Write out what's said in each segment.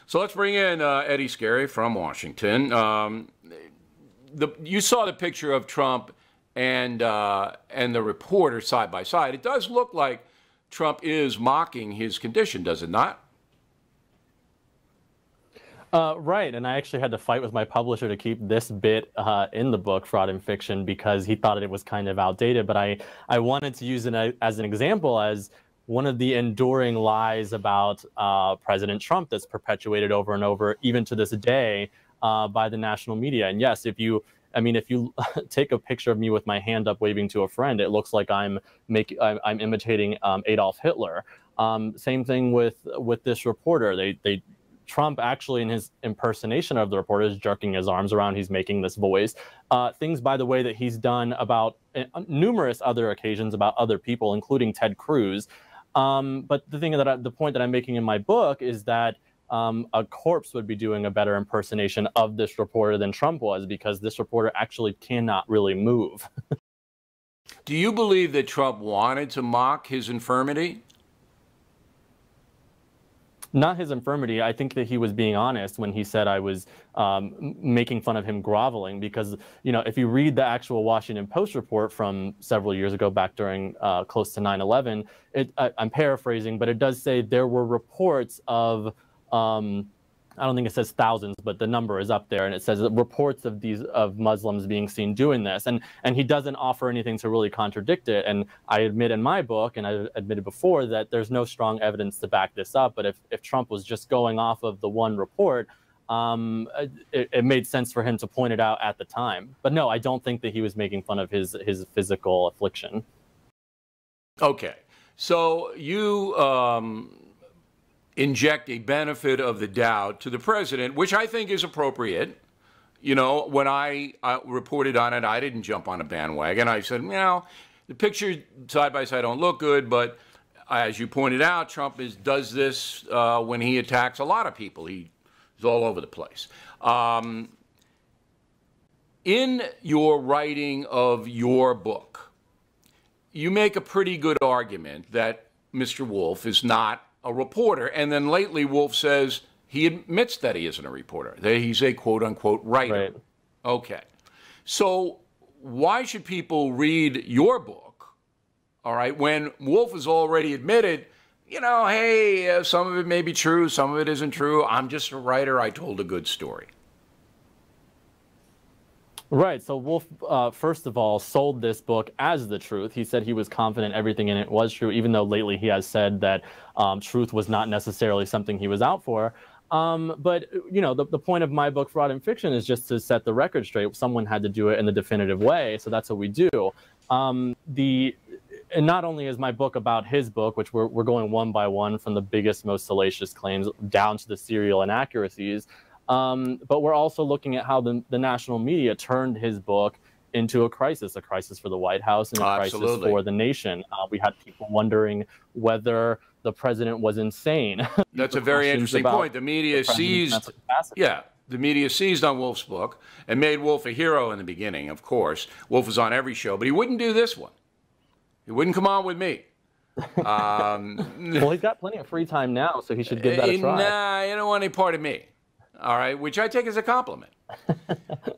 So let's bring in Eddie Scarry from Washington. You saw the picture of Trump and the reporter side by side. It does look like Trump is mocking his condition, does it not? Right, and I actually had to fight with my publisher to keep this bit in the book, Fraud and Fiction, because he thought it was kind of outdated. But I wanted to use it as an example as one of the enduring lies about President Trump that's perpetuated over and over, even to this day, by the national media. And yes, if you take a picture of me with my hand up waving to a friend, it looks like I'm imitating Adolf Hitler. Same thing with this reporter. Trump actually, in his impersonation of the reporter, is jerking his arms around. He's making this voice. Things, by the way, that he's done about numerous other occasions about other people, including Ted Cruz. But the point that I'm making in my book is that a corpse would be doing a better impersonation of this reporter than Trump was, because this reporter actually cannot really move. Do you believe that Trump wanted to mock his infirmity? Not his infirmity. I think that he was being honest when he said I was making fun of him groveling, because, if you read the actual Washington Post report from several years ago, back during close to 9/11, I'm paraphrasing, but it does say there were reports of, I don't think it says thousands, but the number is up there, and it says reports of Muslims being seen doing this, and he doesn't offer anything to really contradict it. And I admit in my book, and I admitted before, that there's no strong evidence to back this up. But if Trump was just going off of the one report, it made sense for him to point it out at the time. But no, I don't think that he was making fun of his physical affliction. Okay, so you inject a benefit of the doubt to the president, which I think is appropriate. When I reported on it, I didn't jump on a bandwagon. I said, the pictures side by side don't look good, but as you pointed out, Trump does this when he attacks a lot of people. He's all over the place. In your writing of your book, you make a pretty good argument that Mr. Wolf is not a reporter, and then lately Wolf says he admits that he isn't a reporter, that he's a quote-unquote writer. Right. Okay. So why should people read your book, all right, when Wolf has already admitted, hey, some of it may be true, some of it isn't true, I'm just a writer, I told a good story. Right. So Wolf, first of all, sold this book as the truth. He said he was confident everything in it was true, even though lately he has said that truth was not necessarily something he was out for. But, the point of my book, Fraud and Fiction, is just to set the record straight. Someone had to do it in the definitive way, so that's what we do. And not only is my book about his book, which we're going one by one from the biggest, most salacious claims down to the serial inaccuracies, but we're also looking at how the national media turned his book into a crisis for the White House and a crisis for the nation. We had people wondering whether the president was insane. That's a very interesting point. The media seized, the media seized on Wolf's book and made Wolf a hero in the beginning, of course. Wolf was on every show, but he wouldn't do this one. He wouldn't come on with me. Well, he's got plenty of free time now, so he should give that a try. Nah, you don't want any part of me. All right, which I take as a compliment.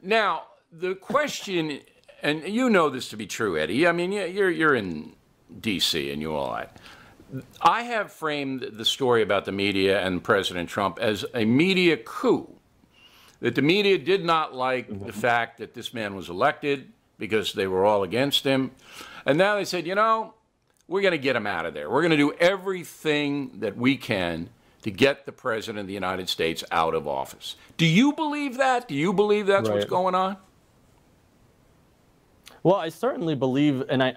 Now, the question, and you know this to be true, Eddie. I mean, you're in D.C. and you all that. I have framed the story about the media and President Trump as a media coup. That the media did not like the fact that this man was elected because they were all against him. And now they said, we're going to get him out of there. We're going to do everything that we can to get the President of the United States out of office. Do you believe that? Do you believe that's what's going on? Well, I certainly believe, and I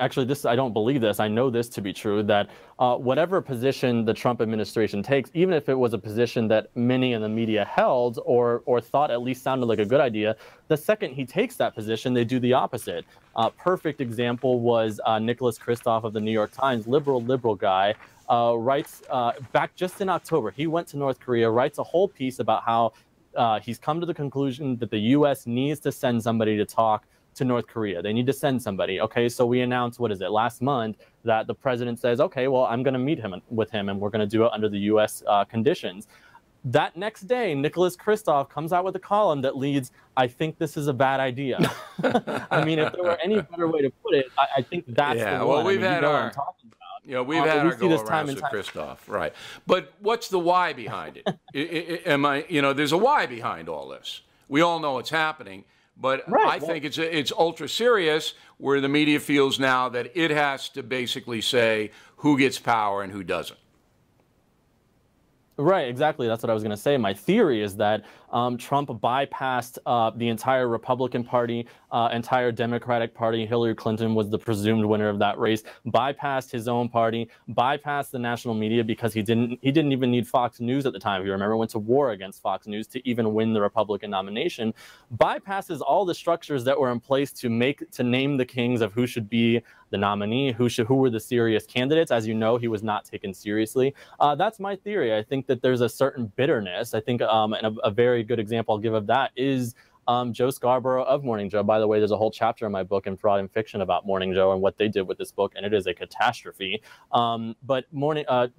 don't believe this, I know this to be true, that whatever position the Trump administration takes, even if it was a position that many in the media held or thought at least sounded like a good idea, the second he takes that position, they do the opposite. Perfect example was Nicholas Kristof of the New York Times, liberal guy, writes back just in October, he went to North Korea, writes a whole piece about how he's come to the conclusion that the U.S. needs to send somebody to talk to North Korea. They need to send somebody. Okay, so we announced, last month, that the president says, okay, well, I'm going to meet with him, and we're going to do it under the U.S. Conditions. That next day, Nicholas Kristof comes out with a column that leads, "I think this is a bad idea." I mean, if there were any better way to put it, I think that's the one. Well, we've I mean, had you know what our, I'm talking about. we've had We our see this go time arounds and with time. Christoph, right? But what's the why behind it? Am I, there's a why behind all this. We all know it's happening, but I think it's ultra serious, where the media feels now that it has to basically say who gets power and who doesn't. Right, exactly. That's what I was going to say. My theory is that Trump bypassed the entire Republican Party, entire Democratic Party. Hillary Clinton was the presumed winner of that race. Bypassed his own party, bypassed the national media, because he didn't even need Fox News at the time. If you remember, went to war against Fox News to even win the Republican nomination. Bypasses all the structures that were in place to name the kings of who should be the nominee, who were the serious candidates. As you know, he was not taken seriously. That's my theory. I think that there's a certain bitterness. I think and a very good example I'll give of that is Joe Scarborough of Morning Joe. By the way, there's a whole chapter in my book, in Fraud and Fiction, about Morning Joe and what they did with this book, and it is a catastrophe. But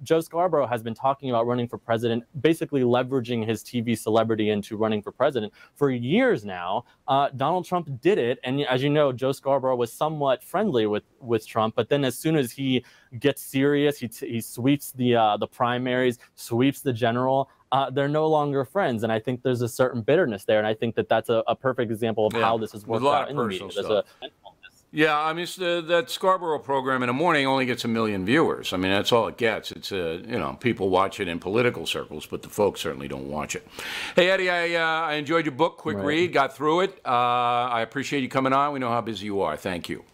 Joe Scarborough has been talking about running for president, basically leveraging his TV celebrity into running for president for years now. Donald Trump did it, and as you know, Joe Scarborough was somewhat friendly with Trump, but then as soon as he gets serious, he sweeps the primaries, sweeps the general. They're no longer friends, and I think there's a certain bitterness there, and I think that that's a perfect example of how this is worked out in the media. Yeah, I mean, that Scarborough program in the morning only gets 1 million viewers. I mean, that's all it gets. It's people watch it in political circles, but the folks certainly don't watch it. Hey, Eddie, I enjoyed your book. Quick read, got through it. I appreciate you coming on. We know how busy you are. Thank you.